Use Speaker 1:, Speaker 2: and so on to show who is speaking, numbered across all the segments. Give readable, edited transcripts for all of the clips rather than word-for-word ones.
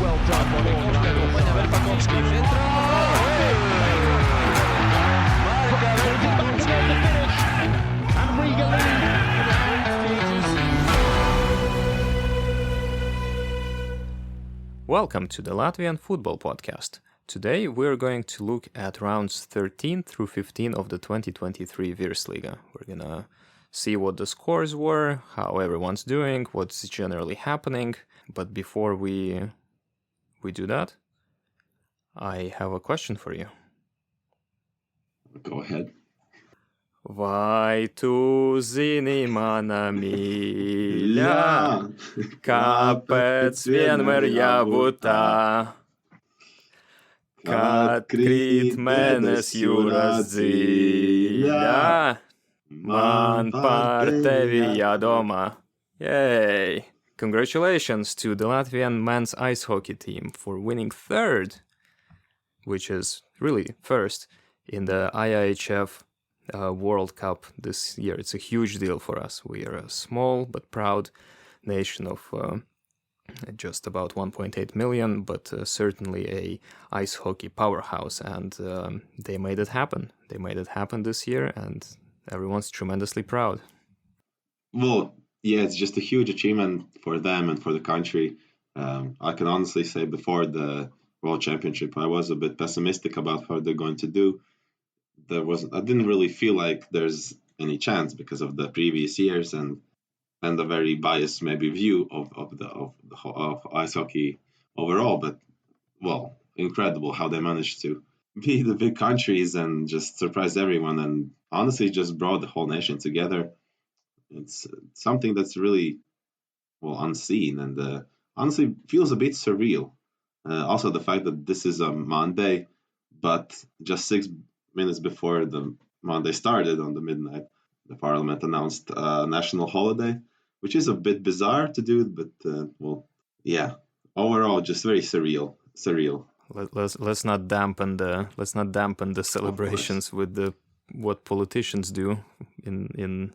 Speaker 1: Well done, acompanha Verpakovski, entra! And Riga lead.
Speaker 2: Welcome to the Latvian Football Podcast. Today we're going to look at rounds 13 through 15 of the 2023 Virsliga. We're gonna see what the scores were, how everyone's doing, what's generally happening. But before we do that, I have a question for you.
Speaker 3: Go ahead.
Speaker 2: Vai tu zini, mana mīļā, kāpēc vienmēr jābūt tā, kad krīt mēness jūras dziļā, man par tevi jādomā. Yay! Congratulations to the Latvian men's ice hockey team for winning third, which is really first in the IIHF World Cup this year. It's a huge deal for us. We are a small but proud nation of just about 1.8 million, but certainly a ice hockey powerhouse, and they made it happen. They made it happen this year, and everyone's tremendously proud.
Speaker 3: Well, yeah, it's just a huge achievement for them and for the country. I can honestly say before the World Championship, I was a bit pessimistic about how they're going to do. I didn't really feel like there's any chance because of the previous years and the very biased maybe view of ice hockey overall. But well, incredible how they managed to be the big countries and just surprise everyone and honestly just brought the whole nation together. It's something that's really unseen and honestly feels a bit surreal. Also, the fact that this is a Monday, but just 6 minutes before the Monday started on the midnight, the parliament announced a national holiday, which is a bit bizarre to do, but overall just very surreal.
Speaker 2: Let's not dampen the celebrations with what politicians do in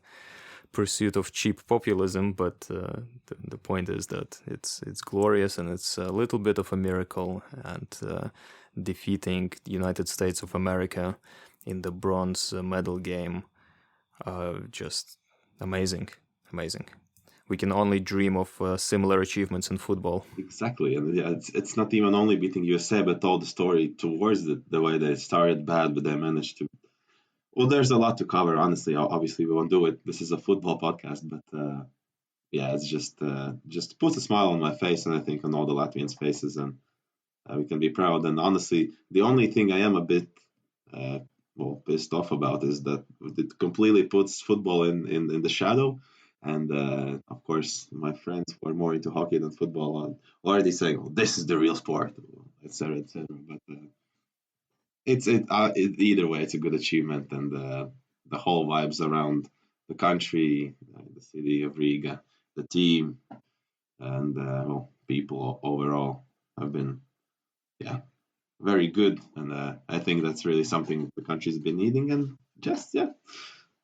Speaker 2: pursuit of cheap populism, but the point is that it's glorious and it's a little bit of a miracle, and defeating the United States of America in the bronze medal game, just amazing. We can only dream of similar achievements in football.
Speaker 3: Exactly, and yeah, it's not even only beating USA, but all the story towards the way they started bad, but they managed to. Well, there's a lot to cover, honestly. Obviously, we won't do it. This is a football podcast, but it's just puts a smile on my face, and I think on all the Latvians' faces, and we can be proud. And honestly, the only thing I am a bit pissed off about is that it completely puts football in the shadow. And of course, my friends who are more into hockey than football are already saying, "Well, this is the real sport," etc., etc. But either way, it's a good achievement, and the whole vibes around the country, the city of Riga, the team, and people overall have been, very good, and I think that's really something the country's been needing, and just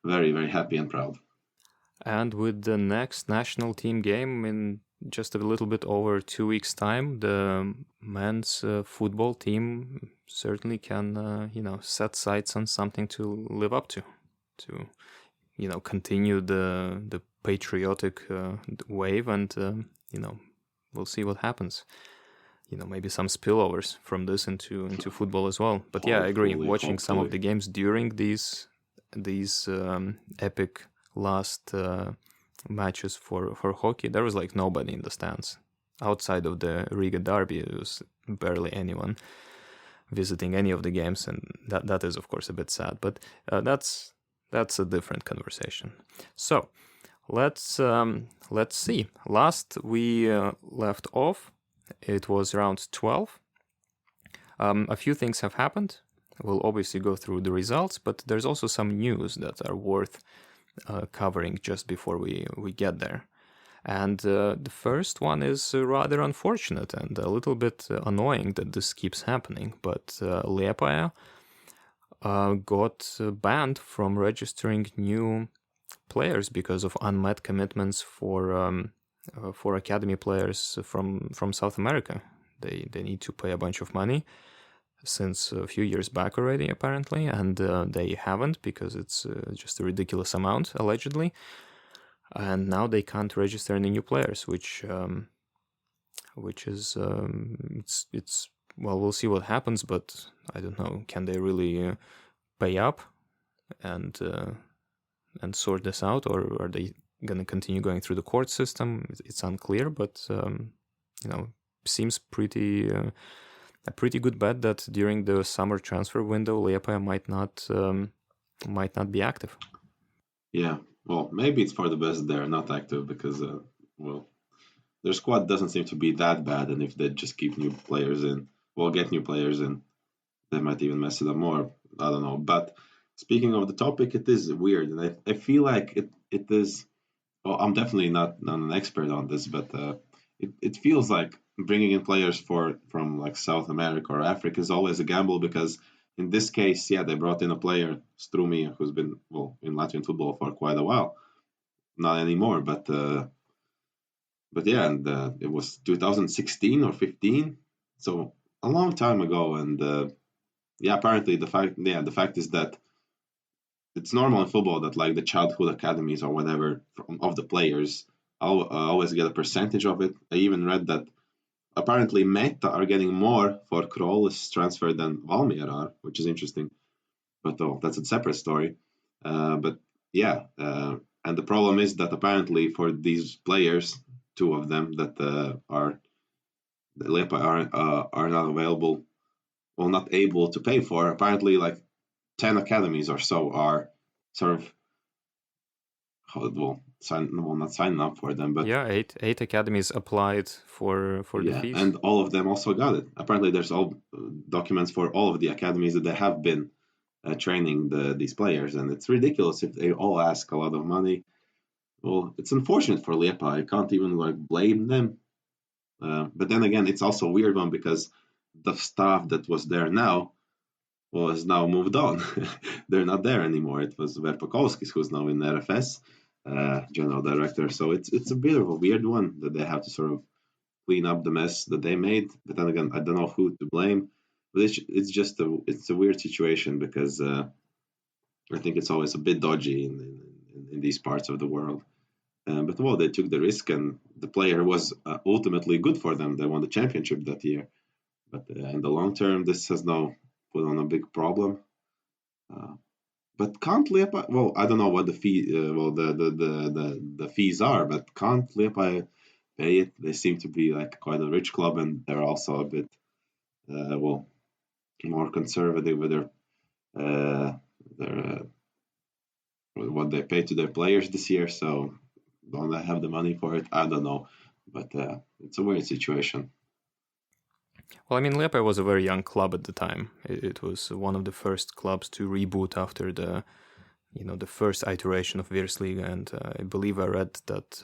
Speaker 3: very, very happy and proud.
Speaker 2: And with the next national team game in just a little bit over 2 weeks' time, the men's football team certainly can, set sights on something to live up to continue the patriotic wave, and we'll see what happens. Maybe some spillovers from this into football as well. But I agree. Watching some of the games during these epic last matches for hockey, there was like nobody in the stands. Outside of the Riga derby, it was barely anyone visiting any of the games, and that is of course a bit sad. But that's a different conversation. So let's see. Last we left off, it was round 12. A few things have happened. We'll obviously go through the results, but there's also some news that are worth covering just before we get there. And the first one is rather unfortunate and a little bit annoying that this keeps happening, but Liepaja got banned from registering new players because of unmet commitments for academy players from South America. they need to pay a bunch of money since a few years back already, apparently, and they haven't because it's just a ridiculous amount, allegedly. And now they can't register any new players, which is it's well, we'll see what happens, but I don't know, can they really pay up and sort this out, or are they going to continue going through the court system? It's unclear, but seems pretty a pretty good bet that during the summer transfer window, Liepaja might not be active.
Speaker 3: Yeah, well, maybe it's for the best they're not active because, well, their squad doesn't seem to be that bad, and if they just keep new players in, well, get new players in, they might even mess it up more. I don't know. But speaking of the topic, it is weird, and I feel like it is. Well, I'm definitely not an expert on this, but it feels like bringing in players from like South America or Africa is always a gamble because in this case, yeah, they brought in a player, Strumi, who's been in Latvian football for quite a while. Not anymore, but yeah, and it was 2016 or 15, so a long time ago, and yeah, apparently the fact is that it's normal in football that like the childhood academies or whatever of the players always get a percentage of it. I even read that apparently Meta are getting more for Kroll's transfer than Valmiera are, which is interesting. But that's a separate story. But yeah, and the problem is that apparently for these players, two of them that are not available, well, not able to pay for. Apparently, like 10 academies or so are sort of not signing up for them, but
Speaker 2: yeah, eight academies applied for the fees,
Speaker 3: and all of them also got it. Apparently, there's all documents for all of the academies that they have been training these players, and it's ridiculous if they all ask a lot of money. Well, it's unfortunate for Liepaja. I can't even like blame them. But then again, it's also a weird one because the staff that was there now was now moved on. They're not there anymore. It was Verpakovskis who's now in RFS, general director. So it's a bit of a weird one that they have to sort of clean up the mess that they made. But then again, I don't know who to blame. But it's just a weird situation because I think it's always a bit dodgy in these parts of the world. But well, they took the risk, and the player was ultimately good for them. They won the championship that year. But in the long term, this has now put on a big problem. But can't Liepaja? Well, I don't know what the fee. The fees are, but can't Liepaja pay it? They seem to be like quite a rich club, and they're also a bit more conservative with their what they pay to their players this year. So don't they have the money for it? I don't know, but it's a weird situation.
Speaker 2: Well, I mean, Liepaja was a very young club at the time. It was one of the first clubs to reboot after the first iteration of Virsliga, and I believe I read that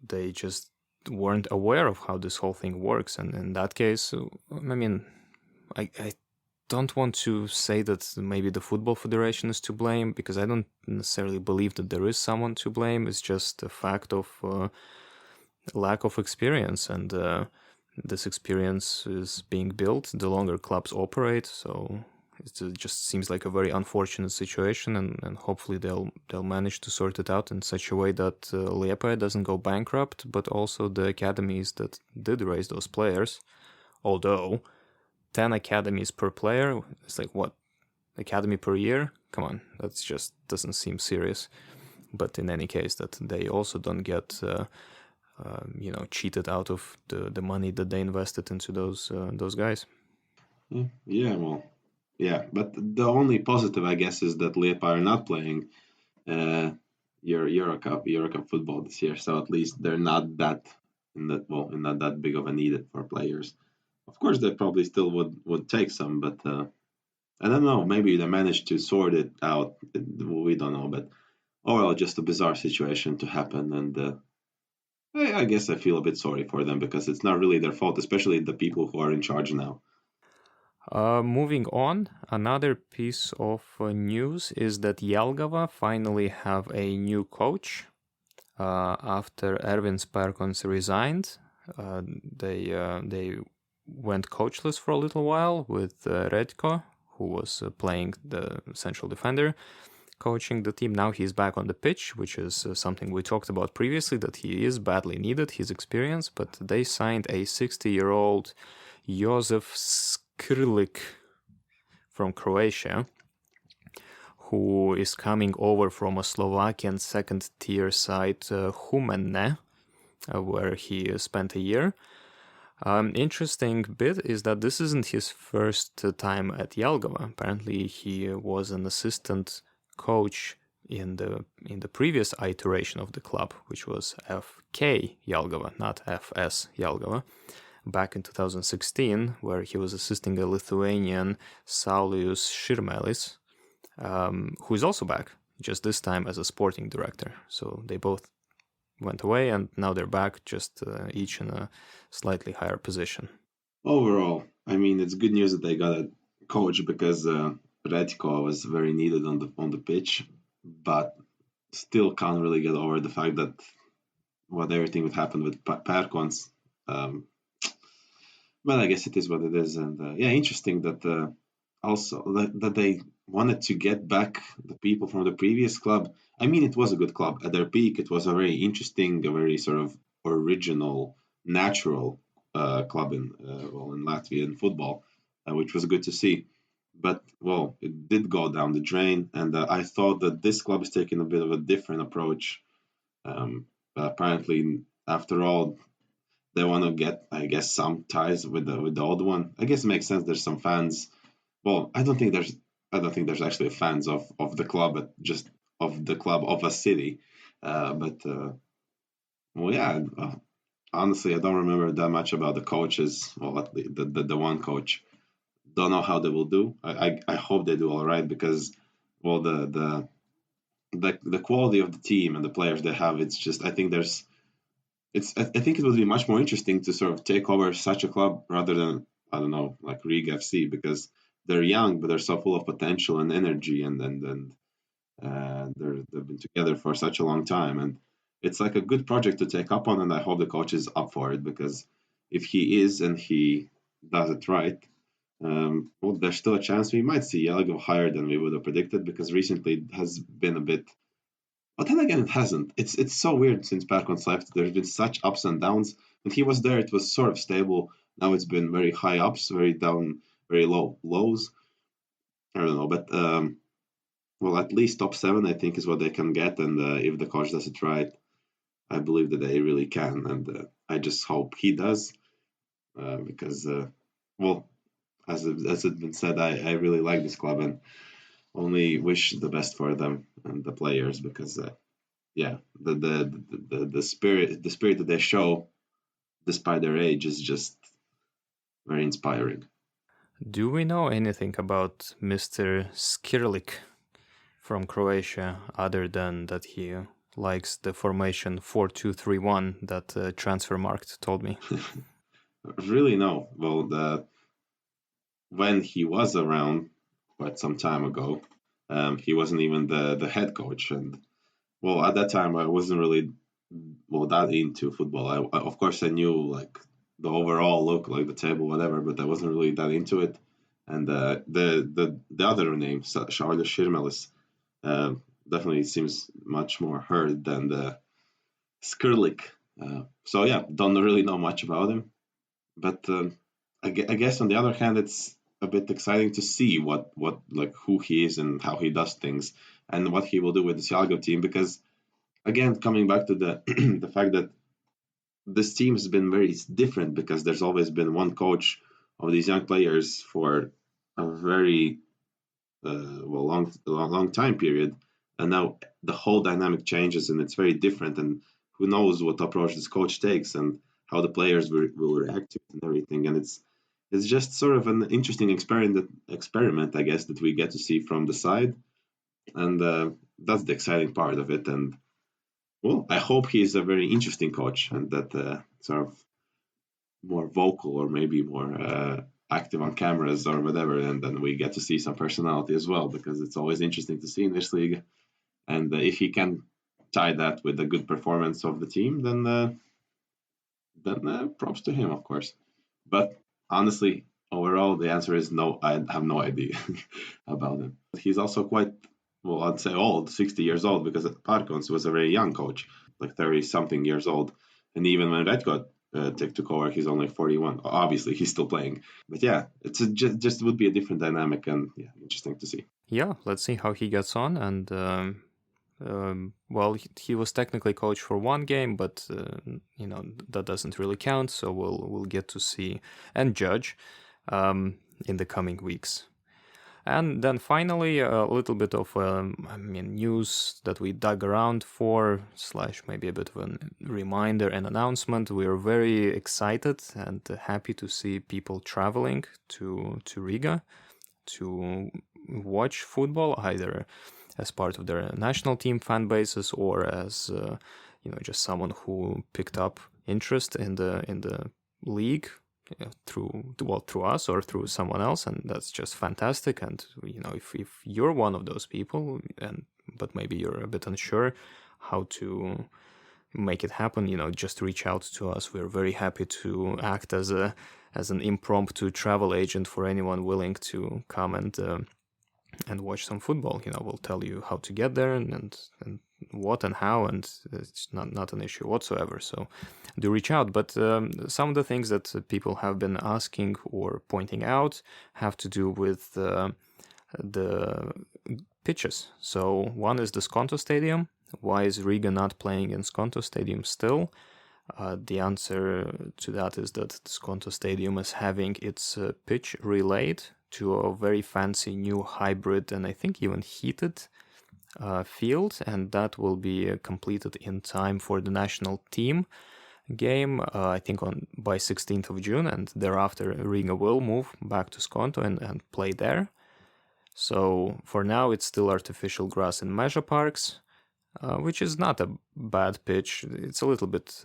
Speaker 2: they just weren't aware of how this whole thing works. And in that case, I mean, I don't want to say that maybe the Football Federation is to blame, because I don't necessarily believe that there is someone to blame. It's just a fact of lack of experience, and this experience is being built the longer clubs operate. So it just seems like a very unfortunate situation, and hopefully they'll manage to sort it out in such a way that Liepaja doesn't go bankrupt, but also the academies that did raise those players. Although 10 academies per player, it's like, what, academy per year? Come on, that just doesn't seem serious. But in any case, that they also don't get cheated out of the money that they invested into those guys.
Speaker 3: Yeah, well, yeah, but the only positive, I guess, is that Liepaja are not playing Eurocup football this year, so at least they're not that not that big of a need for players. Of course, they probably still would take some, but I don't know. Maybe they managed to sort it out. We don't know, but overall, just a bizarre situation to happen, and I guess I feel a bit sorry for them because it's not really their fault, especially the people who are in charge now.
Speaker 2: Moving on, another piece of news is that Jelgava finally have a new coach. After Ervins Pērkons resigned, they went coachless for a little while with Redko, who was playing the central defender, coaching the team. Now he's back on the pitch, which is something we talked about previously, that he is badly needed, his experience, but they signed a 60-year-old Josef Skrlik from Croatia, who is coming over from a Slovakian second-tier side, Humenne, where he spent a year. Interesting bit is that this isn't his first time at Jelgava. Apparently, he was an assistant coach in the previous iteration of the club, which was FK Jelgava, not FS Jelgava, back in 2016, where he was assisting a Lithuanian Saulius Širmelis, who is also back, just this time as a sporting director. So they both went away, and now they're back, just each in a slightly higher position.
Speaker 3: Overall, I mean, it's good news that they got a coach, because Redko was very needed on the pitch, but still can't really get over the fact that everything would happen with Perkons. But I guess it is what it is, and interesting that also that they wanted to get back the people from the previous club. I mean, it was a good club at their peak. It was a very interesting, a very sort of original, natural club in Latvian football, which was good to see. But it did go down the drain, and I thought that this club is taking a bit of a different approach. Apparently, after all, they want to get, I guess, some ties with the old one. I guess it makes sense. There's some fans. Well, I don't think there's actually fans of the club, but just of the club of a city. Honestly, I don't remember that much about the coaches. Well, the one coach. Don't know how they will do. I hope they do all right, because the quality of the team and the players they have, it's just, I think it would be much more interesting to sort of take over such a club rather than, I don't know, like Riga FC, because they're young but they're so full of potential and energy, and they've been together for such a long time, and it's like a good project to take up on, and I hope the coach is up for it, because if he is and he does it right, there's still a chance we might see Jelgava higher than we would have predicted, because recently it has been a bit. But then again, it hasn't. It's so weird since Perkons left. There's been such ups and downs. When he was there, it was sort of stable. Now it's been very high ups, very down, very low lows. I don't know, but at least top 7, I think, is what they can get. And if the coach does it right, I believe that they really can. And I just hope he does, because, as it's been said, I really like this club and only wish the best for them and the players, because the spirit that they show despite their age is just very inspiring.
Speaker 2: Do we know anything about Mr. Skirlik from Croatia, other than that he likes the formation 4-2-3-1 that Transfermarkt told me?
Speaker 3: Really, no. Well, when he was around quite some time ago, he wasn't even the head coach, and at that time I wasn't really that into football. I of course I knew like the overall look, like the table, whatever, but I wasn't really that into it. And the other name, Saulius Širmelis, definitely seems much more heard than the Skrlik. Don't really know much about him, but I guess on the other hand, it's a bit exciting to see what like who he is and how he does things and what he will do with the Jelgava team, because again, coming back to the the fact that this team has been very different, because there's always been one coach of these young players for a very long time period, and now the whole dynamic changes and it's very different, and who knows what approach this coach takes and how the players will react to it and everything, and it's just sort of an interesting experiment, I guess, that we get to see from the side, and that's the exciting part of it. And I hope he's a very interesting coach, and that sort of more vocal, or maybe more active on cameras or whatever, and then we get to see some personality as well, because it's always interesting to see in Virsliga. And if he can tie that with a good performance of the team, then props to him, of course. But honestly, overall, the answer is no. I have no idea about him. He's also quite, well, I'd say old, 60 years old, because at Parkons was a very young coach, like 30 something years old. And even when Redcott took over, he's only 41. Obviously, he's still playing. But yeah, just would be a different dynamic, and yeah, interesting to see.
Speaker 2: Yeah, let's see how he gets on. And well, he was technically coach for one game, but that doesn't really count. So we'll get to see and judge in the coming weeks. And then finally, a little bit of news that we dug around for, / maybe a bit of a reminder and announcement. We are very excited and happy to see people traveling to Riga to watch football, either as part of their national team fan bases or as just someone who picked up interest in the league through us or through someone else, and that's just fantastic. And if you're one of those people, but maybe you're a bit unsure how to make it happen, just reach out to us. We're very happy to act as an impromptu travel agent for anyone willing to come and watch some football. We'll tell you how to get there and what and how, and it's not an issue whatsoever. So do reach out. But some of the things that people have been asking or pointing out have to do with the pitches. So one is the Skonto Stadium. Why is Riga not playing in Skonto Stadium still? The answer to that is that the Skonto Stadium is having its pitch relayed to a very fancy new hybrid and I think even heated field, and that will be completed in time for the national team game, I think by 16th of June, and thereafter Riga will move back to Skonto and play there. So for now it's still artificial grass in Measure Parks, which is not a bad pitch. It's a little bit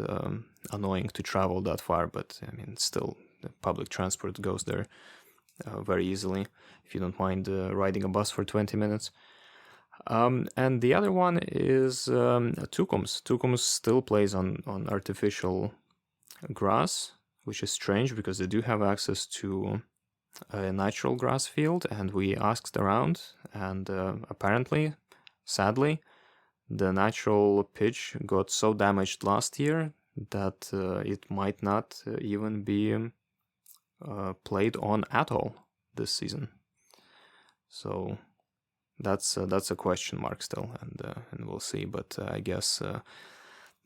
Speaker 2: annoying to travel that far, but I mean, still, the public transport goes there very easily if you don't mind riding a bus for 20 minutes. And the other one is Tukums. Tukums still plays on artificial grass, which is strange because they do have access to a natural grass field, and we asked around, and apparently, sadly, the natural pitch got so damaged last year that it might not even be played on at all this season. So that's a question mark still, and we'll see. But I guess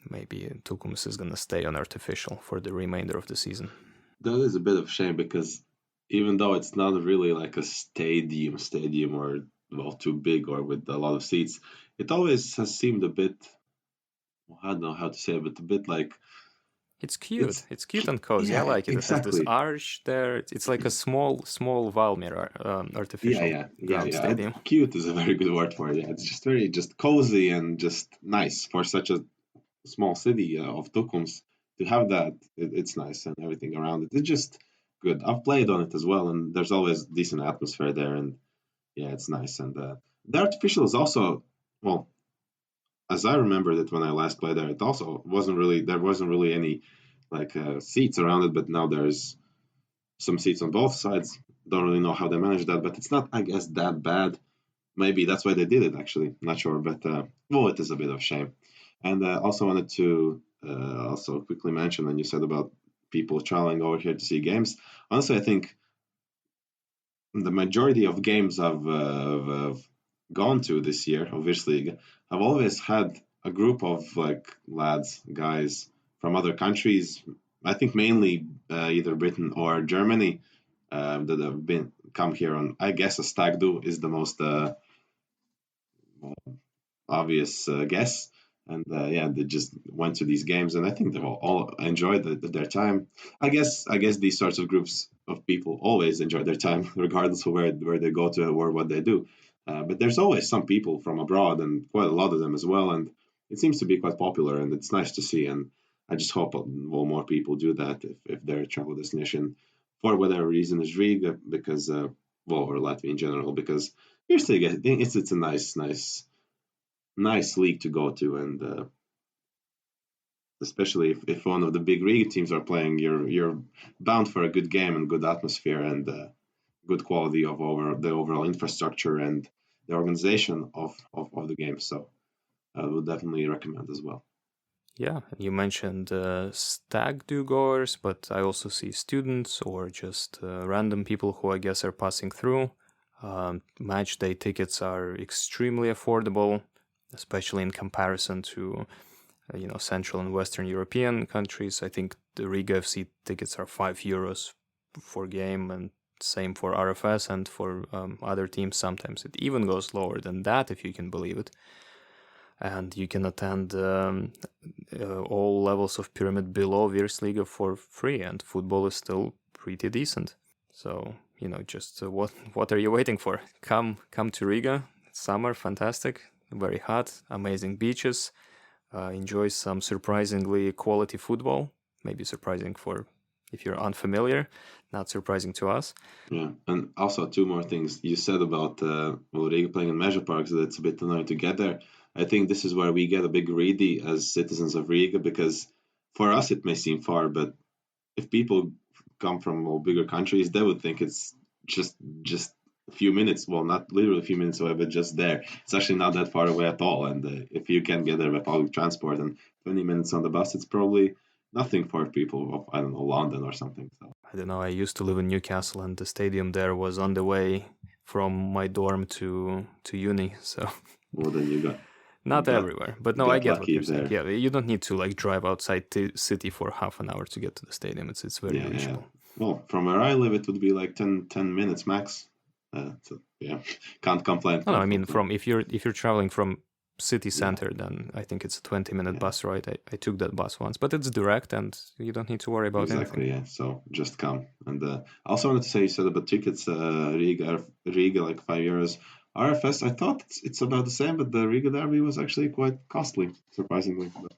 Speaker 2: maybe Tukums is gonna stay on artificial for the remainder of the season.
Speaker 3: That is a bit of a shame because even though it's not really like a stadium or well too big or with a lot of seats, it always has seemed a bit, well, I don't know how to say it, but a bit like
Speaker 2: it's cute. It's cute and cozy. Yeah, I like it. Exactly. It has this arch there. It's like a small Valmiera artificial ground stadium.
Speaker 3: Cute is a very good word for it. Yeah, it's just very cozy and just nice for such a small city of Tukums to have that. It's nice and everything around it. It's just good. I've played on it as well, and there's always decent atmosphere there, and yeah, it's nice. And the artificial is also, well, as I remembered it when I last played there, it also wasn't really any like seats around it, but now there's some seats on both sides. Don't really know how they managed that, but it's not, I guess, that bad. Maybe that's why they did it. Actually, not sure, but well, it is a bit of a shame. And also wanted to also quickly mention when you said about people traveling over here to see games. Honestly, I think the majority of games I've gone to this year of Virsliga, I've always had a group of like lads, guys from other countries. I think mainly either Britain or Germany that have come here on. I guess a stag do is the most obvious guess. And yeah, they just went to these games, and I think they've all enjoyed their time. I guess these sorts of groups of people always enjoy their time, regardless of where they go to or what they do. But there's always some people from abroad, and quite a lot of them as well. And it seems to be quite popular, and it's nice to see. And I just hope more people do that if their travel destination, for whatever reason, is Riga, because or Latvia in general, because it's a nice league to go to, and especially if one of the big Riga teams are playing, you're bound for a good game and good atmosphere and good quality of the overall infrastructure and the organization of the game. So I would definitely recommend as well.
Speaker 2: Yeah, you mentioned stag do-goers, but I also see students or just random people who I guess are passing through. Match day tickets are extremely affordable, especially in comparison to Central and Western European countries. I think the Riga FC tickets are €5 for game, and same for RFS and for other teams. Sometimes it even goes lower than that, if you can believe it. And you can attend all levels of pyramid below Virsliga for free, and football is still pretty decent. So, just what are you waiting for? Come to Riga. Summer, fantastic, very hot, amazing beaches. Enjoy some surprisingly quality football. Maybe surprising for if you're unfamiliar, not surprising to us.
Speaker 3: Yeah, and also 2 more things. You said about Riga playing in major parks, that it's a bit annoying to get there. I think this is where we get a big greedy as citizens of Riga, because for us it may seem far, but if people come from bigger countries, they would think it's just a few minutes. Well, not literally a few minutes away, but just there. It's actually not that far away at all. And if you can get there by public transport and 20 minutes on the bus, it's probably nothing for people of, I don't know, London or something. So
Speaker 2: I don't know. I used to live in Newcastle, and the stadium there was on the way from my dorm to uni. So
Speaker 3: well, then you got
Speaker 2: not everywhere, but no, I get what you're saying.
Speaker 3: there.
Speaker 2: Yeah, you don't need to drive outside the city for half an hour to get to the stadium. It's very reachable.
Speaker 3: Yeah. Well, from where I live, it would be like 10 minutes max. So yeah, can't complain.
Speaker 2: No, I mean, from if you're traveling from city center, then I think it's a 20-minute bus ride. I took that bus once, but it's direct and you don't need to worry about anything.
Speaker 3: Yeah. So just come. And I also wanted to say, you said about tickets, Riga like €5. RFS, I thought it's about the same, but the Riga derby was actually quite costly, surprisingly. But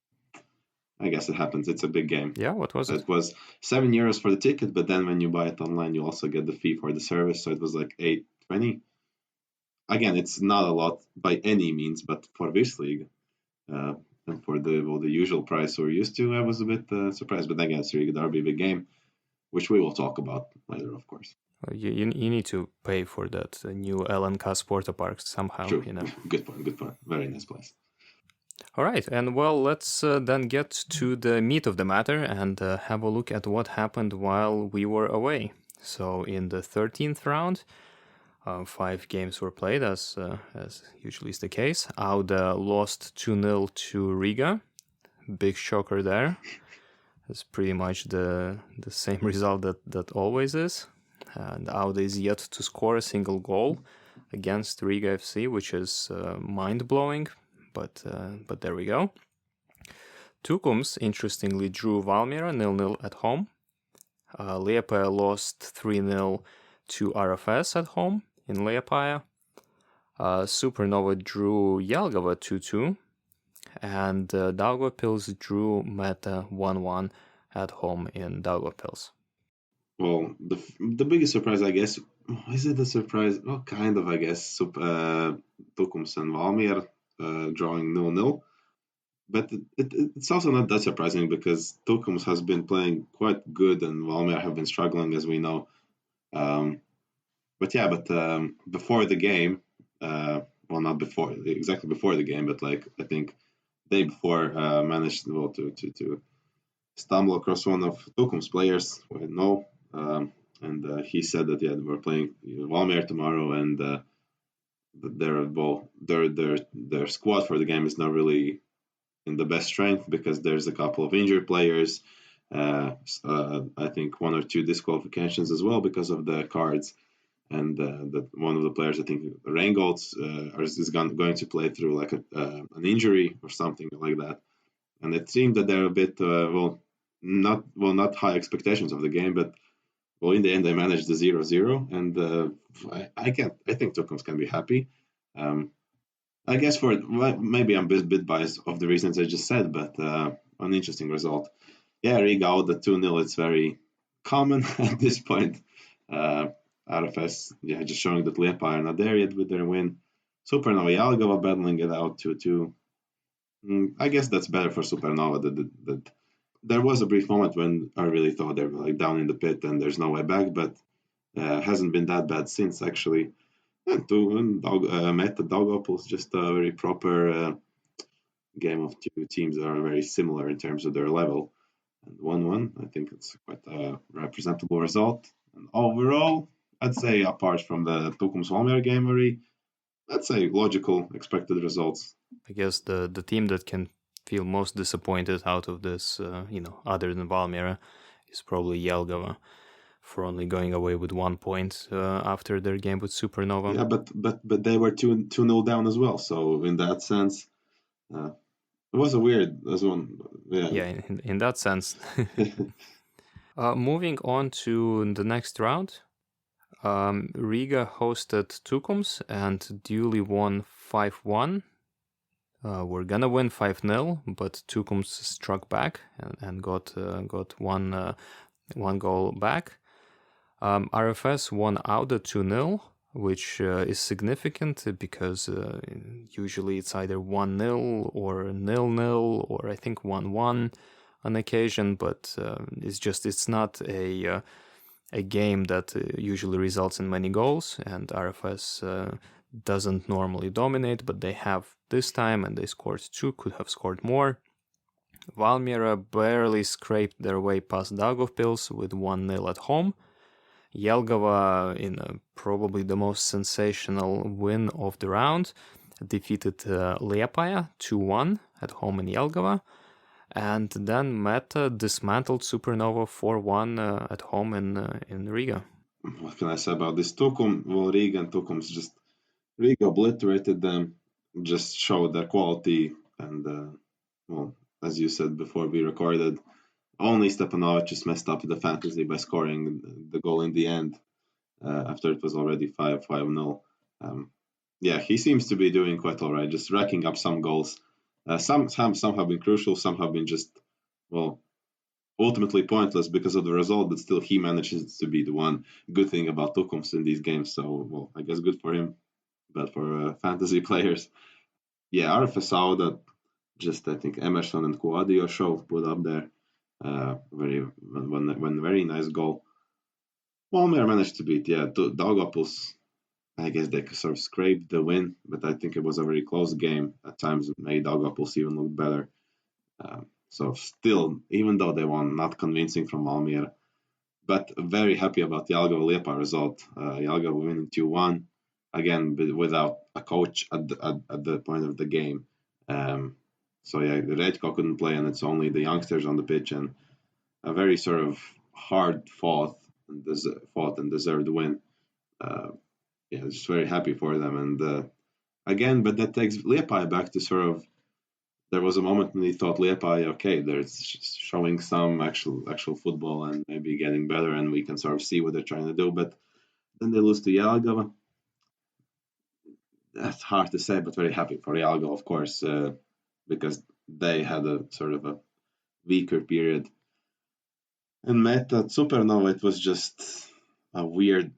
Speaker 3: I guess it happens. It's a big game.
Speaker 2: Yeah, what was it?
Speaker 3: It was €7 for the ticket, but then when you buy it online, you also get the fee for the service, so it was like $8.20. Again, it's not a lot by any means, but for Virsliga, and for the usual price we're used to, I was a bit surprised. But again, it's Riga derby, big game, which we will talk about later, of course.
Speaker 2: You need to pay for that new LNK Sporta Park somehow.
Speaker 3: True. Good point. Very nice place.
Speaker 2: All right, and well, let's then get to the meat of the matter and have a look at what happened while we were away. So in the 13th round, 5 games were played, as usually is the case. Auda lost 2-0 to Riga. Big shocker there. It's pretty much the same result that always is. And Auda is yet to score a single goal against Riga FC, which is mind-blowing. But there we go. Tukums, interestingly, drew Valmiera 0-0 at home. Liepaja lost 3-0 to RFS at home in Liepaja. Supernova drew Jelgava 2-2. And Daugavpils drew Meta 1-1 at home in Daugavpils.
Speaker 3: Well, the biggest surprise, I guess, is it a surprise? Well, kind of, I guess. Tukums and Valmiera drawing 0-0. But it's also not that surprising because Tukums has been playing quite good and Valmiera have been struggling, as we know. Before the game, well, not exactly before the game, but I think day before, managed to stumble across one of Tukums players who I know. And he said that we're playing Valmiera tomorrow, and their squad for the game is not really in the best strength because there's a couple of injured players. I think 1 or 2 disqualifications as well because of the cards, and that one of the players, I think Reingold's, is going to play through an injury or something like that. And it seemed that they're a bit not high expectations of the game, but in the end they managed the 0-0, and I think Tukums can be happy. I guess maybe I'm a bit biased of the reasons I just said, but an interesting result. Yeah, Riga, the 2-0, it's very common at this point. RFS, just showing that Liepaja are not there yet with their win. Supernova Jelgava battling it out 2-2. I guess that's better for Supernova. That there was a brief moment when I really thought they were like down in the pit and there's no way back, but hasn't been that bad since actually. And Meta Daugavpils just a very proper game of two teams that are very similar in terms of their level. And 1-1, I think it's quite a representable result. And overall, I'd say apart from the Tukums Valmiera game, let's say logical expected results.
Speaker 2: I guess the team that can feel most disappointed out of this, other than Valmiera, is probably Jelgava, for only going away with 1 point after their game with Supernova.
Speaker 3: Yeah, but they were 2-0 down as well. So in that sense, it was a weird as one.
Speaker 2: Yeah, in that sense. Moving on to the next round, Riga hosted Tukums and duly won 5-1. We're gonna win 5-0, but Tukums struck back and got one goal back. RFS won Auda 2-0, which is significant because usually it's either 1-0 or 0-0 or I think 1-1 on occasion, but it's not a game that usually results in many goals, and RFS doesn't normally dominate, but they have this time, and they scored 2, could have scored more. Valmiera barely scraped their way past Daugavpils with 1-0 at home. Jelgava, in probably the most sensational win of the round, defeated Liepaja 2-1 at home in Jelgava. And then Meta dismantled Supernova 4-1 at home in Riga.
Speaker 3: What can I say about this? Riga and Tukums Riga obliterated them, just showed their quality. And, as you said before we recorded, only Stepanovic just messed up the fantasy by scoring the goal in the end after it was already 5-0. Yeah, he seems to be doing quite all right, just racking up some goals. Some have been crucial, some have been just, ultimately pointless because of the result, but still he manages to be the one good thing about Tukums in these games. So, I guess good for him, but for fantasy players, yeah, RFSO that just I think Emerson and Kuadio show put up there. Very nice goal. Valmiera managed to beat, Daugavpils. I guess they sort of scraped the win, but I think it was a very close game. At times, it made Daugavpils even look better. So still, even though they won, not convincing from Valmiera. But very happy about the Jelgava Liepaja result. Jelgava winning 2-1, again, without a coach at the point of the game. So yeah, Redko couldn't play, and it's only the youngsters on the pitch, and a very sort of hard fought and deserved win. Just very happy for them. And again, but that takes Liepaja back to sort of. There was a moment when he thought Liepaja, okay, they're showing some actual football and maybe getting better, and we can sort of see what they're trying to do. But then they lose to Jelgava. That's hard to say, but very happy for Jelgava, of course, because they had a sort of a weaker period. And Meta Supernova, it was just a weird.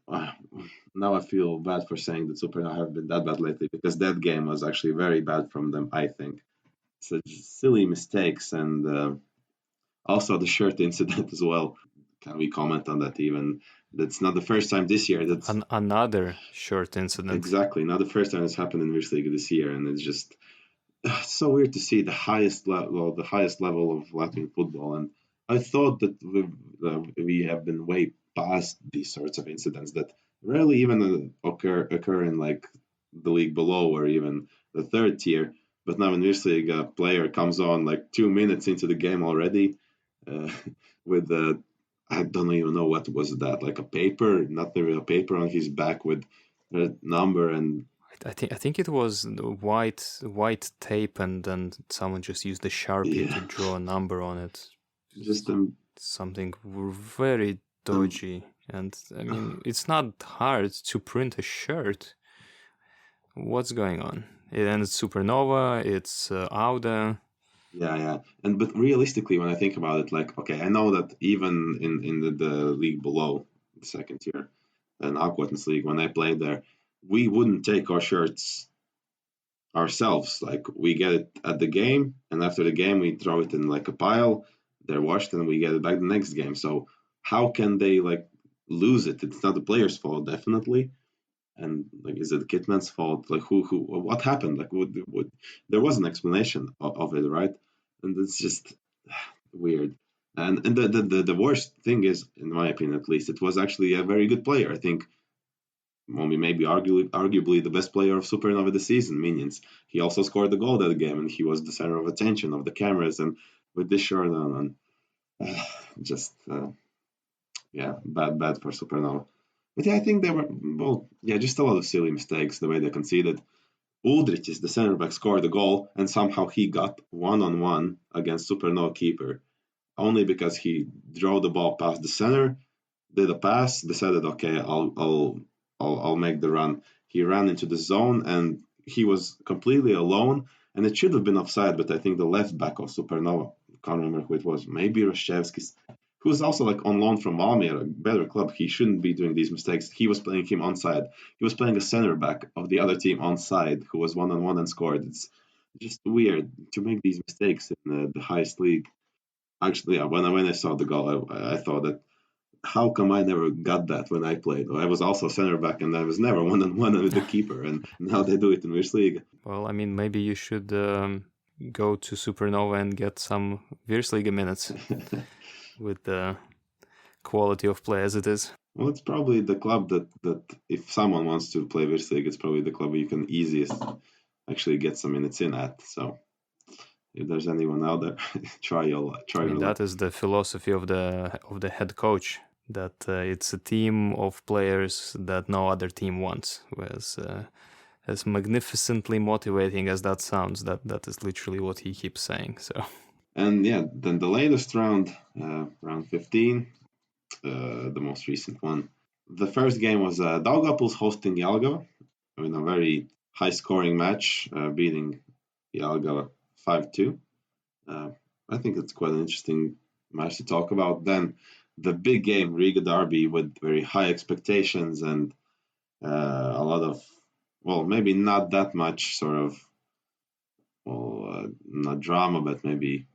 Speaker 3: Now I feel bad for saying that Supernova have been that bad lately, because that game was actually very bad from them, I think. Such silly mistakes, and also the shirt incident as well. Can we comment on that even? That's not the first time this year. That's
Speaker 2: another shirt incident.
Speaker 3: Exactly, not the first time it's happened in Virsliga this year, and it's just so weird to see the highest level of Latvian football. And I thought that we have been way past these sorts of incidents that rarely even occur in like the league below or even the third tier. But now in Virsliga, a player comes on like 2 minutes into the game already with the I don't even know what was that, like a paper, not the real paper on his back with a number. And
Speaker 2: I think it was white tape, and then someone just used a Sharpie to draw a number on it.
Speaker 3: Just
Speaker 2: something very dodgy. And I mean, it's not hard to print a shirt. What's going on? And it's Supernova, it's Auda.
Speaker 3: Yeah. But realistically, when I think about it, like, okay, I know that even in the league below, the second tier, an Aquatins league, when I played there, we wouldn't take our shirts ourselves. Like we get it at the game, and after the game we throw it in like a pile. They're washed, and we get it back the next game. So how can they like lose it? It's not the player's fault, definitely. And like, is it the kitman's fault? Like, what happened? Like, there was an explanation of it, right? And it's just weird. And the worst thing is, in my opinion at least, it was actually a very good player. I think maybe arguably the best player of Supernova this season, Minions. He also scored the goal that game, and he was the center of attention of the cameras. And with this shirt on, just yeah, bad for Supernova. But yeah, I think they were just a lot of silly mistakes the way they conceded. Uldrich, the center back, scored the goal, and somehow he got 1-on-1 against Supernova keeper only because he drove the ball past the center, did a pass, decided, okay, I'll make the run. He ran into the zone, and he was completely alone, and it should have been offside, but I think the left back of Supernova, can't remember who it was, maybe Rashevskis, who's also like on loan from Valmiera, a better club. He shouldn't be doing these mistakes. He was playing him onside. He was playing a center back of the other team onside, who was 1-on-1 and scored. It's just weird to make these mistakes in the highest league. Actually, yeah, when I saw the goal, I thought that how come I never got that when I played? I was also center back, and I was never 1-on-1 with the keeper, and now they do it in Virsliga.
Speaker 2: Well, I mean, maybe you should go to Supernova and get some Virsliga minutes with the quality of play as it is.
Speaker 3: Well, it's probably the club that if someone wants to play Virsliga, it's probably the club where you can easiest actually get some minutes in at. So if there's anyone out there, try your luck.
Speaker 2: That is the philosophy of the head coach, that it's a team of players that no other team wants. Whereas, as magnificently motivating as that sounds, that is literally what he keeps saying. So.
Speaker 3: And yeah, then the latest round, round 15, the most recent one. The first game was Daugavpils hosting Jelgava in a very high-scoring match, beating Jelgava 5-2. I think it's quite an interesting match to talk about. Then the big game, Riga Derby, with very high expectations and a lot of, well, maybe not that much sort of, not drama, but maybe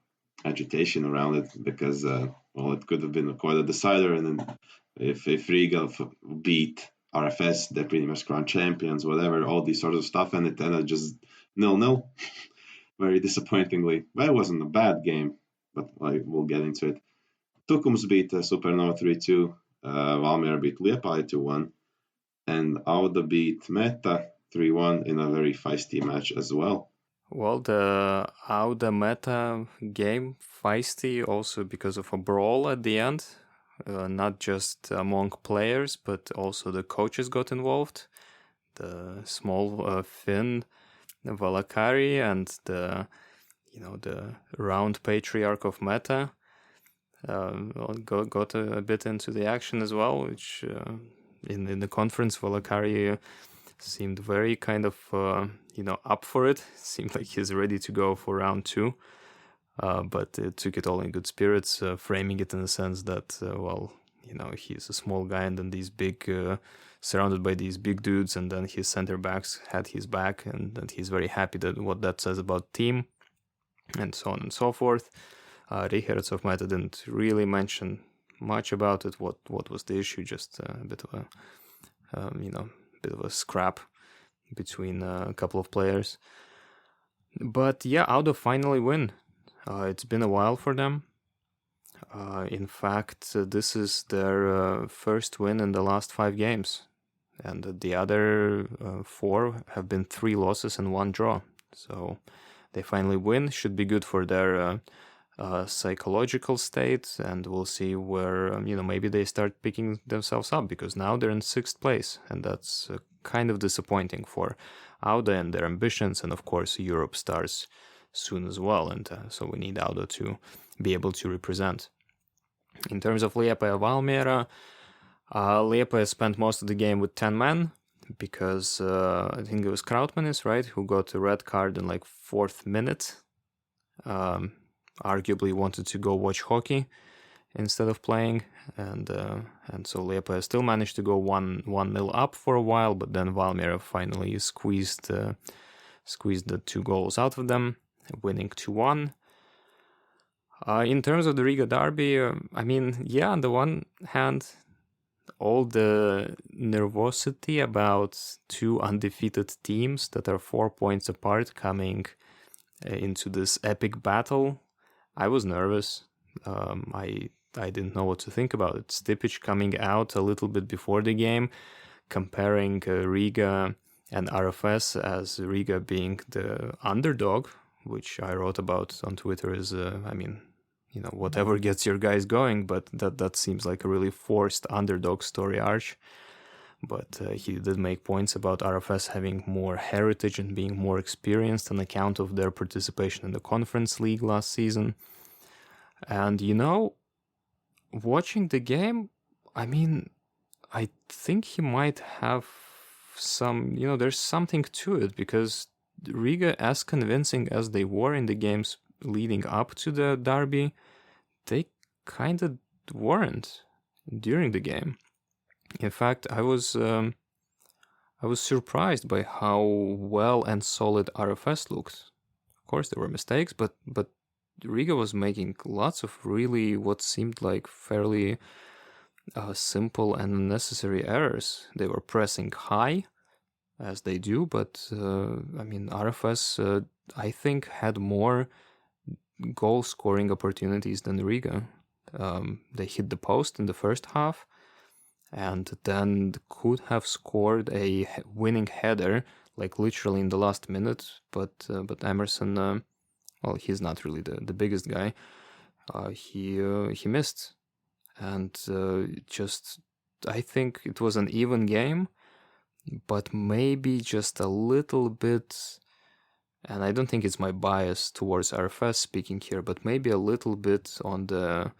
Speaker 3: agitation around it, because, it could have been quite a decider. And then if Riga beat RFS, they're pretty much crowned champions, whatever, all these sorts of stuff, and it ended just 0-0. Very disappointingly. But it wasn't a bad game, but we'll get into it. Tukums beat Supernova 3-2. Valmiera beat Liepaja 2-1. And Auda beat Meta 3-1 in a very feisty match as well.
Speaker 2: Well, the Auda Meta game, feisty also because of a brawl at the end. Not just among players, but also the coaches got involved. The small Finn Valakari and the round patriarch of Meta got a bit into the action as well, which in the conference Valakari seemed very kind of up for it. Seemed like he's ready to go for round 2, but it took it all in good spirits, framing it in the sense that he's a small guy, and then these big surrounded by these big dudes, and then his center backs had his back, and that he's very happy that what that says about team, and so on and so forth. Richards of Meta didn't really mention much about it. What was the issue? Just a bit of a scrap between a couple of players. But yeah, Auda finally win. It's been a while for them. In fact, this is their first win in the last 5 games. And the other 4 have been 3 losses and 1 draw. So they finally win. Should be good for their psychological state. And we'll see where, maybe they start picking themselves up. Because now they're in 6th place. And that's kind of disappointing for Auda and their ambitions. And of course, Europe starts soon as well. And so we need Auda to be able to represent. In terms of Liepaja Valmiera, Liepaja spent most of the game with 10 men because I think it was Krautmanis, right, who got a red card in 4th minute. Arguably wanted to go watch hockey instead of playing, and so Liepaja still managed to go 1-0 up for a while, but then Valmiera finally squeezed squeezed the 2 goals out of them, winning 2-1. In terms of the Riga derby, I mean, yeah, on the one hand, all the nervosity about 2 undefeated teams that are 4 points apart coming into this epic battle, I was nervous. I didn't know what to think about it. Stipic coming out a little bit before the game, comparing Riga and RFS as Riga being the underdog, which I wrote about on Twitter is, whatever gets your guys going, but that seems like a really forced underdog story arch. But he did make points about RFS having more heritage and being more experienced on account of their participation in the Conference League last season. And, watching the game, I mean, I think he might have some, there's something to it, because Riga, as convincing as they were in the games leading up to the derby, they kind of weren't during the game. In fact, I was surprised by how well and solid RFS looked. Of course, there were mistakes, but Riga was making lots of really what seemed like fairly simple and necessary errors. They were pressing high, as they do, but RFS, I think, had more goal-scoring opportunities than Riga. They hit the post in the first half, and then could have scored a winning header, like literally in the last minute. But Emerson, he's not really the biggest guy. He missed, and I think it was an even game, but maybe just a little bit. And I don't think it's my bias towards RFS speaking here, but maybe a little bit on the,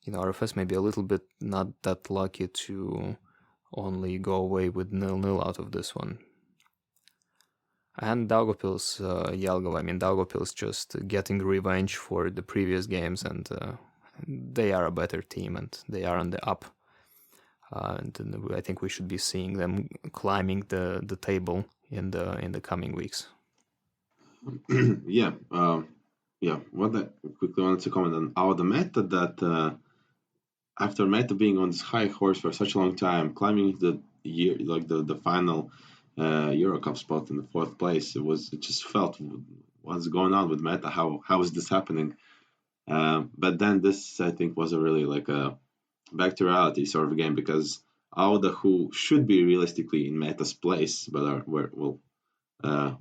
Speaker 2: RFS maybe a little bit not that lucky to only go away with 0-0 out of this one. And Daugavpils, Jelgava, Daugavpils just getting revenge for the previous games, and they are a better team, and they are on the up. And I think we should be seeing them climbing the table in the coming weeks.
Speaker 3: Yeah. What I quickly wanted to comment on our the meta that after meta being on this high horse for such a long time, climbing the year like the final Euro Cup spot in the 4th place, it just felt what's going on with meta? How is this happening? But then this, I think, was a really like a back to reality sort of game, because Auda, who should be realistically in meta's place but were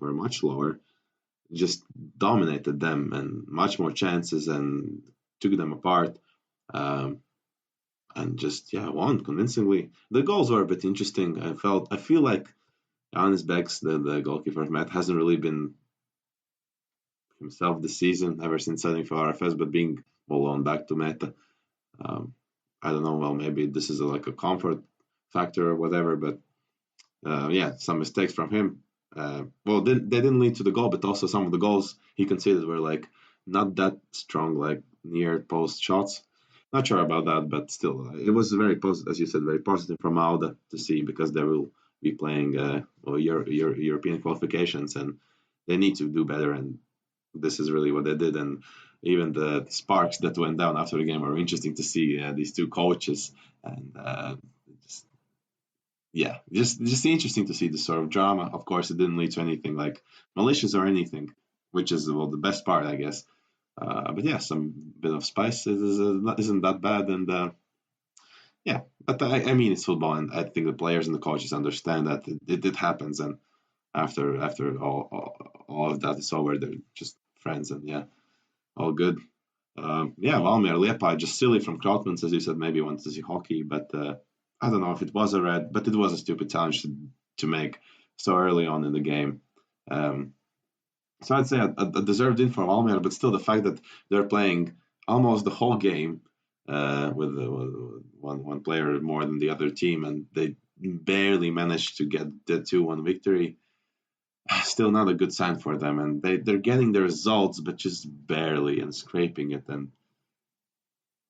Speaker 3: much lower, just dominated them and much more chances and took them apart, and just won convincingly. The goals were a bit interesting. I feel like Janis Beks, the goalkeeper of Met, hasn't really been himself this season ever since signing for RFS, but being on back to Meta. I don't know. Well, maybe this is like a comfort factor or whatever, but some mistakes from him. They didn't lead to the goal, but also some of the goals he conceded were like not that strong, like near post shots. Not sure about that, but still, it was very positive, as you said, very positive from Auda to see, because they will be playing European qualifications, and they need to do better, and this is really what they did. And even the sparks that went down after the game were interesting to see, these 2 coaches, and just interesting to see this sort of drama. Of course, it didn't lead to anything like malicious or anything, which is the best part, I guess. But some bit of spice isn't that bad, and but I mean, it's football, and I think the players and the coaches understand that it happens, and after all of that is over, they're just friends, and all good. Valmiera, Liepaja, just silly from Krautmans, as you said, maybe wanted to see hockey, but I don't know if it was a red, but it was a stupid challenge to make so early on in the game. So I'd say a deserved in for Valmiera, but still the fact that they're playing almost the whole game with one player more than the other team, and they barely managed to get the 2-1 victory, still not a good sign for them. And they're getting the results, but just barely and scraping it. And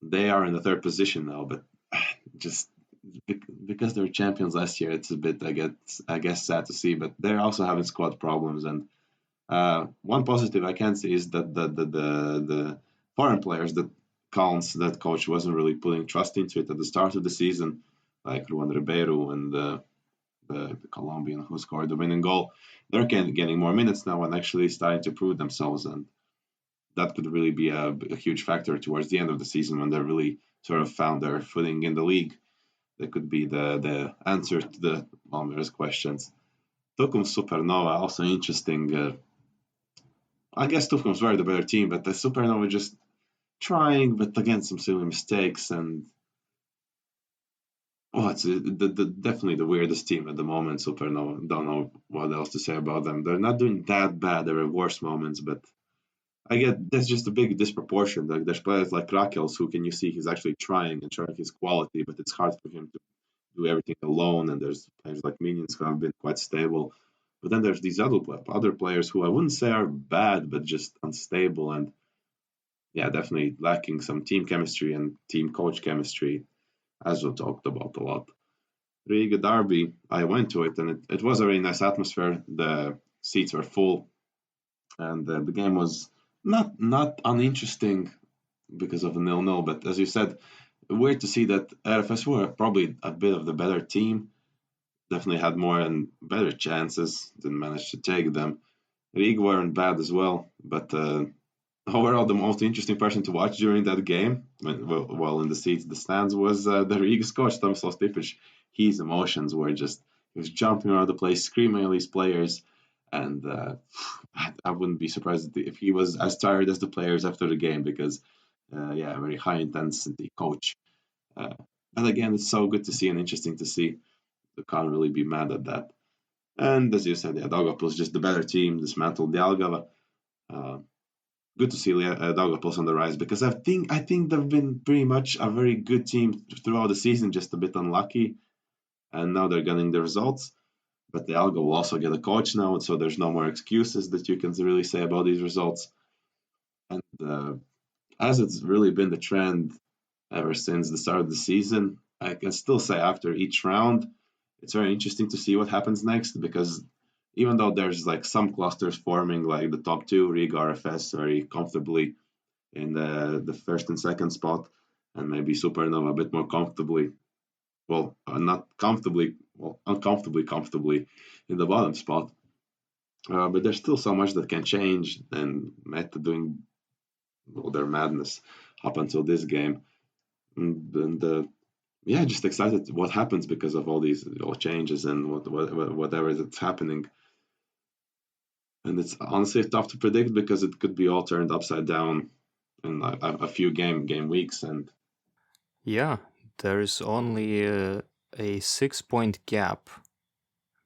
Speaker 3: they are in the 3rd position now, but just because they were champions last year, it's a bit, I guess, sad to see. But they're also having squad problems, and One positive I can see is that the foreign players that coach wasn't really putting trust into it at the start of the season, like Juan Ribeiro and the Colombian who scored the winning goal. They're getting more minutes now and actually starting to prove themselves, and that could really be a huge factor towards the end of the season when they really sort of found their footing in the league. That could be the answer to the Valmiera's questions. Tukums Supernova also interesting. I guess Tukums were the better team, but the Supernova just trying, but again some silly mistakes and it's definitely the weirdest team at the moment. Supernova. Don't know what else to say about them. They're not doing that bad. There are worse moments, but I get there's just a big disproportion. Like there's players like Rakels who can you see he's actually trying and showing his quality, but it's hard for him to do everything alone. And there's players like Minions who have been quite stable. But then there's these other players who I wouldn't say are bad, but just unstable and yeah, definitely lacking some team chemistry and team coach chemistry, as we talked about a lot. Riga Derby, I went to it and it was a really nice atmosphere. The seats were full, and the game was not uninteresting because of the 0-0. But as you said, weird to see that RFS were probably a bit of the better team. Definitely had more and better chances. Didn't manage to take them. Riga weren't bad as well, but overall, the most interesting person to watch during that game, while in the seats, the stands, was the Riga's coach, Tomislav Stipic. His emotions were just, he was jumping around the place, screaming at these players. And I wouldn't be surprised if he was as tired as the players after the game because, very high intensity coach. And again, it's so good to see and interesting to see. You can't really be mad at that. And as you said, yeah, Daugavpils just the better team, dismantled Jelgava. Good to see Daugavpils on the rise because I think they've been pretty much a very good team throughout the season, just a bit unlucky, and now they're getting the results. But the Alga will also get a coach now, so there's no more excuses that you can really say about these results. And as it's really been the trend ever since the start of the season, I can still say after each round, it's very interesting to see what happens next because even though there's like some clusters forming, like the top two, Riga RFS very comfortably in the first and second spot, and maybe Supernova a bit more comfortably, not comfortably, uncomfortably comfortably in the bottom spot. But there's still so much that can change, and Meta doing their madness up until this game. And just excited what happens because of all these changes and whatever that's happening. And it's honestly tough to predict because it could be all turned upside down in a few game weeks. And
Speaker 2: yeah, there's only a 6-point gap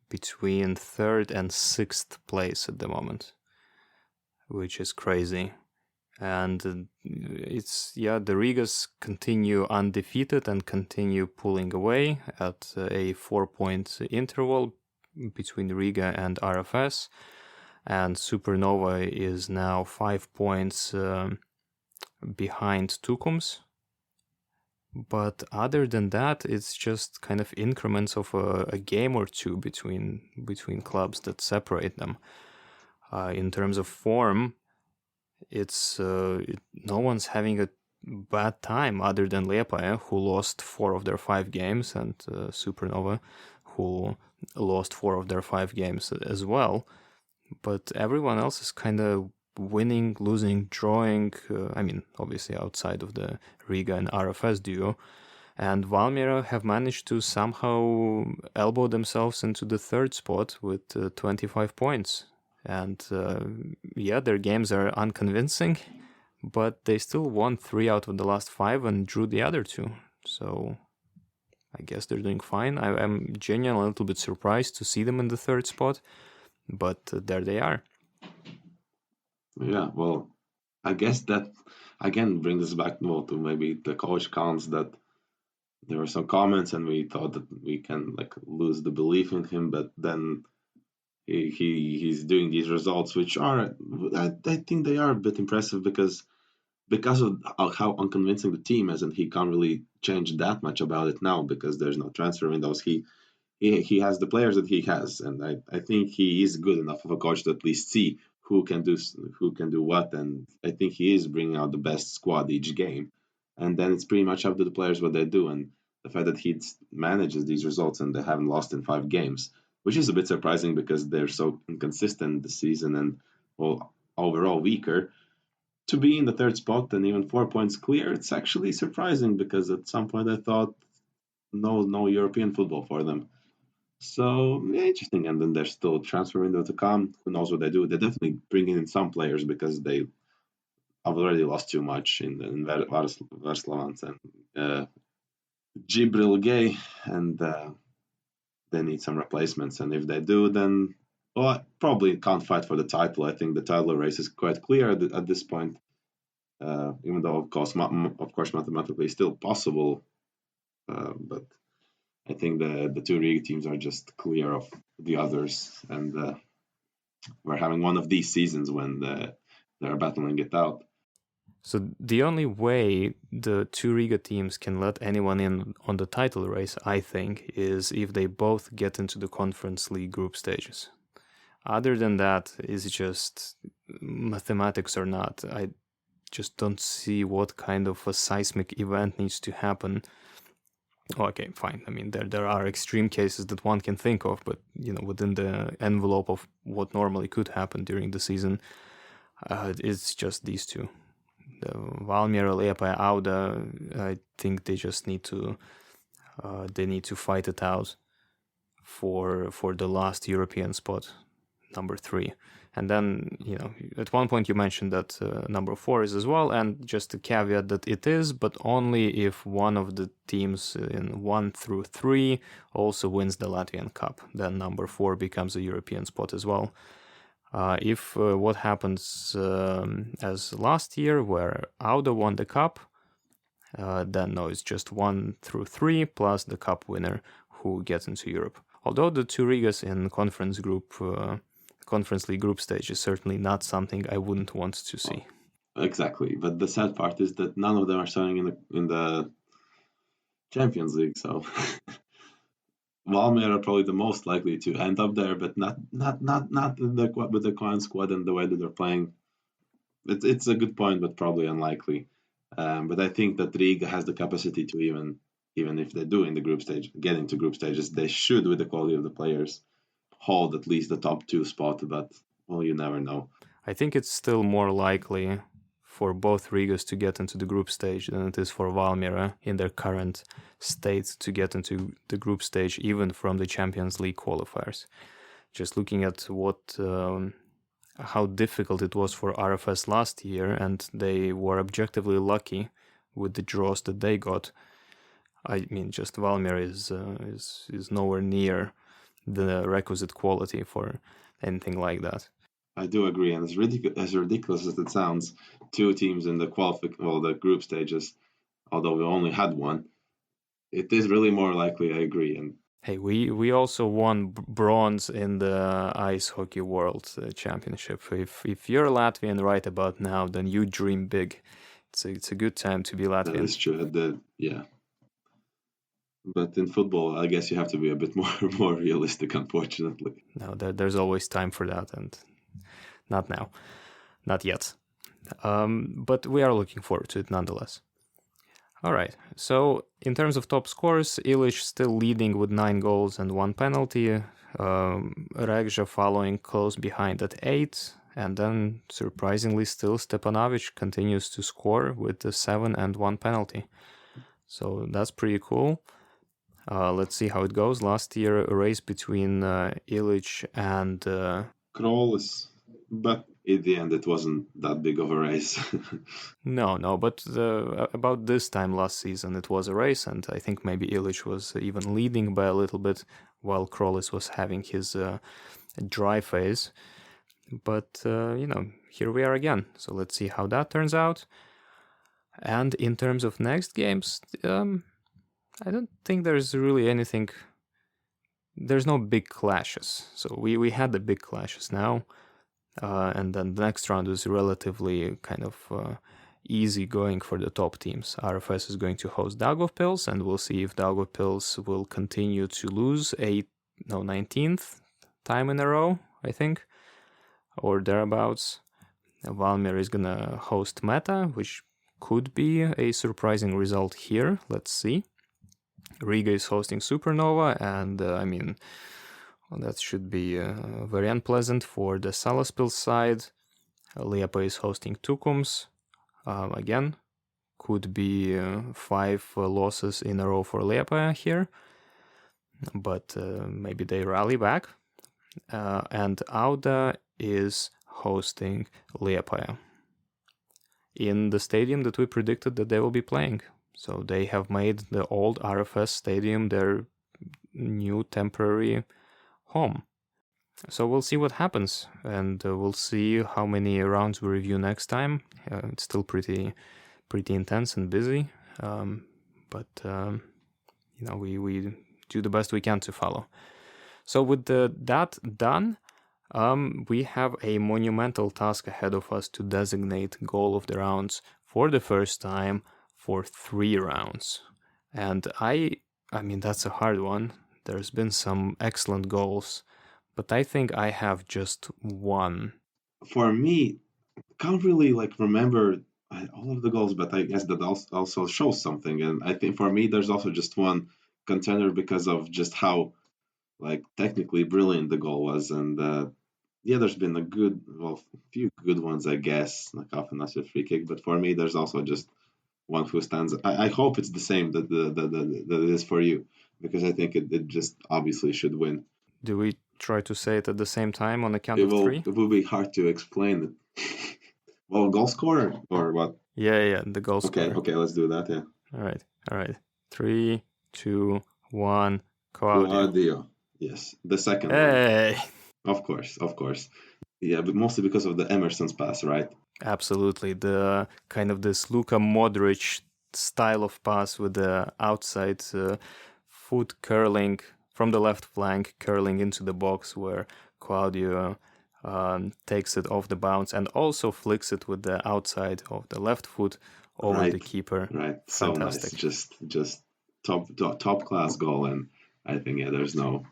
Speaker 2: between third and sixth place at the moment, which is crazy. And it's the Rigas continue undefeated and continue pulling away at a 4-point interval between Riga and RFS, and Supernova is now 5 points behind Tukums. But other than that, it's just kind of increments of a game or two between clubs that separate them. In terms of form, it's no one's having a bad time other than Liepaja, who lost 4 of their 5 games, and Supernova, who lost 4 of their 5 games as well. But everyone else is kind of winning, losing, drawing. Obviously outside of the Riga and RFS duo. And Valmiera have managed to somehow elbow themselves into the third spot with 25 points. And their games are unconvincing, but they still won 3 out of the last 5 and drew the other 2. So I guess they're doing fine. I'm genuinely a little bit surprised to see them in the third spot, but there they are.
Speaker 3: Yeah, well, I guess that again brings us back to maybe the coach counts that there were some comments and we thought that we can lose the belief in him, but then he's doing these results, which are I think they are a bit impressive because of how unconvincing the team is, and he can't really change that much about it now because there's no transfer windows. He has the players that he has, and I think he is good enough of a coach to at least see who can do what, and I think he is bringing out the best squad each game. And then it's pretty much up to the players what they do, and the fact that he manages these results and they haven't lost in 5 games, which is a bit surprising because they're so inconsistent this season and well overall weaker. To be in the third spot and even 4 points clear, it's actually surprising because at some point I thought no European football for them. So yeah, interesting. And then there's still a transfer window to come. Who knows what they do? They're definitely bringing in some players because they have already lost too much in Verslavans and Gibril Gay, and they need some replacements. And if they do, then well, probably can't fight for the title. I think the title race is quite clear at this point. Even though, of course, mathematically still possible, but I think the 2 Riga teams are just clear of the others, and we're having one of these seasons when they're battling it out.
Speaker 2: So the only way the 2 Riga teams can let anyone in on the title race, I think, is if they both get into the Conference League group stages. Other than that, it's just mathematics or not. I just don't see what kind of a seismic event needs to happen. Okay, fine. I mean, there are extreme cases that one can think of, but within the envelope of what normally could happen during the season, it's just these two. The Valmiera, Liepaja, Auda. I think they just need to fight it out for the last European spot, number 3. And then, at one point you mentioned that number 4 is as well, and just a caveat that it is, but only if one of the teams in 1 through 3 also wins the Latvian Cup. Then number 4 becomes a European spot as well. If what happens as last year, where Auda won the Cup, then no, it's just 1 through 3 plus the Cup winner who gets into Europe. Although the 2 Rigas in Conference League group stage is certainly not something I wouldn't want to see.
Speaker 3: Exactly, but the sad part is that none of them are starting in the Champions League. So Valmiera are probably the most likely to end up there, but not with the current squad and the way that they're playing. It's a good point, but probably unlikely. But I think that Riga has the capacity to even if they do in the group stage, get into group stages, they should, with the quality of the players, hold at least the top 2 spot, but well, you never know.
Speaker 2: I think it's still more likely for both Rigas to get into the group stage than it is for Valmiera in their current state to get into the group stage, even from the Champions League qualifiers. Just looking at how difficult it was for RFS last year, and they were objectively lucky with the draws that they got. I mean, just Valmiera is nowhere near the requisite quality for anything like that.
Speaker 3: I do agree, and as ridiculous as it sounds, 2 teams in the the group stages, although we only had one, it is really more likely. I agree. And
Speaker 2: hey, we also won bronze in the Ice Hockey World Championship. If you're Latvian right about now, then you dream big. It's a good time to be Latvian.
Speaker 3: That is true. Yeah. But in football, I guess you have to be a bit more realistic, unfortunately.
Speaker 2: No, there's always time for that, and not now. Not yet. But we are looking forward to it nonetheless. All right, so in terms of top scores, Ilic still leading with 9 goals and 1 penalty. Regja following close behind at 8. And then, surprisingly, still Stepanovic continues to score with 7 and 1 penalty. So that's pretty cool. Let's see how it goes. Last year, a race between Ilic and
Speaker 3: Krolis, but in the end, it wasn't that big of a race.
Speaker 2: No, but about this time last season, it was a race, and I think maybe Ilic was even leading by a little bit, while Krolis was having his dry phase. But, here we are again. So let's see how that turns out. And in terms of next games, I don't think there's really anything. There's no big clashes. So we had the big clashes now. And then the next round is relatively kind of easy going for the top teams. RFS is going to host Daugavpils, and we'll see if Daugavpils will continue to lose 19th time in a row, I think. or thereabouts. Valmiera is gonna host Meta, which could be a surprising result here. Let's see. Riga is hosting Supernova, and that should be very unpleasant for the Salaspil side. Liepaja is hosting Tukums. Again, could be 5 losses in a row for Liepaja here, but maybe they rally back. And Auda is hosting Liepaja in the stadium that we predicted that they will be playing. So they have made the old RFS stadium their new temporary home. So we'll see what happens, and we'll see how many rounds we review next time. It's still pretty intense and busy, but we do the best we can to follow. So with that done, we have a monumental task ahead of us to designate goal of the rounds for the first time for 3 rounds. And I mean, that's a hard one. There's been some excellent goals, but I think I have just one.
Speaker 3: For me, can't really remember all of the goals, but I guess that also shows something. And I think for me, there's also just one contender because of just how technically brilliant the goal was. And there's been a few good ones, I guess, like half an assist free kick. But for me, there's also just one who stands. I hope it's the same that it is for you, because I think it just obviously should win.
Speaker 2: Do we try to say it at the same time on the count of 3?
Speaker 3: It will be hard to explain it. Well, goal scorer or what?
Speaker 2: Yeah, the goal scorer.
Speaker 3: Okay, let's do that. Yeah.
Speaker 2: All right. 3, 2, 1. Claudio.
Speaker 3: Yes, the second
Speaker 2: one.
Speaker 3: Of course. Yeah, but mostly because of the Emerson's pass, right?
Speaker 2: Absolutely. The kind of this Luka Modric style of pass with the outside foot curling from the left flank, curling into the box, where Claudio takes it off the bounce and also flicks it with the outside of the left foot over the keeper.
Speaker 3: Right.
Speaker 2: Fantastic.
Speaker 3: So nice. Just top class goal, and I think there's no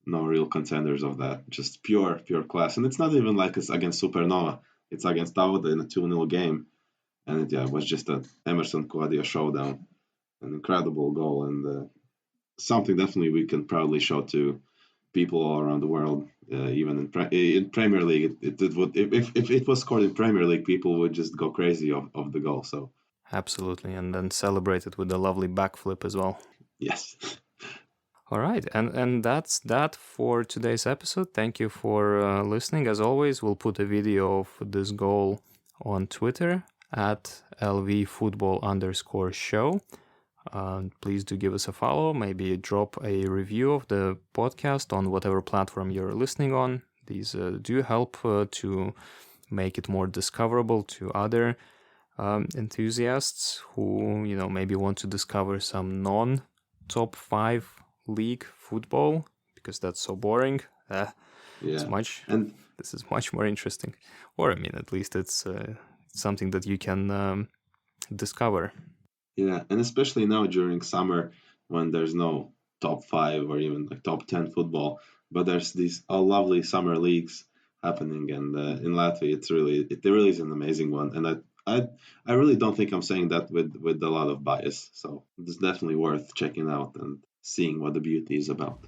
Speaker 3: real contenders of that. Just pure class. And it's not even like it's against Supernova. It's against Auda in a 2-0 game. And it was just an Emerson-Claudio showdown. An incredible goal, and something definitely we can proudly show to people all around the world. Even in Premier League, it would, if it was scored in Premier League, people would just go crazy of the goal. So
Speaker 2: absolutely, and then celebrate it with a lovely backflip as well.
Speaker 3: Yes.
Speaker 2: All right, and that's that for today's episode. Thank you for listening. As always, we'll put a video of this goal on Twitter at @lvfootball_show. Please do give us a follow. Maybe drop a review of the podcast on whatever platform you're listening on. These do help to make it more discoverable to other enthusiasts who maybe want to discover some non-top 5 league football, because that's so boring. This is much more interesting, or at least it's something that you can discover.
Speaker 3: Yeah, and especially now during summer, when there's no top 5 or even top 10 football, but there's these lovely summer leagues happening, and in Latvia it really is an amazing one. And I really don't think I'm saying that with a lot of bias. So it's definitely worth checking out and seeing what the beauty is about.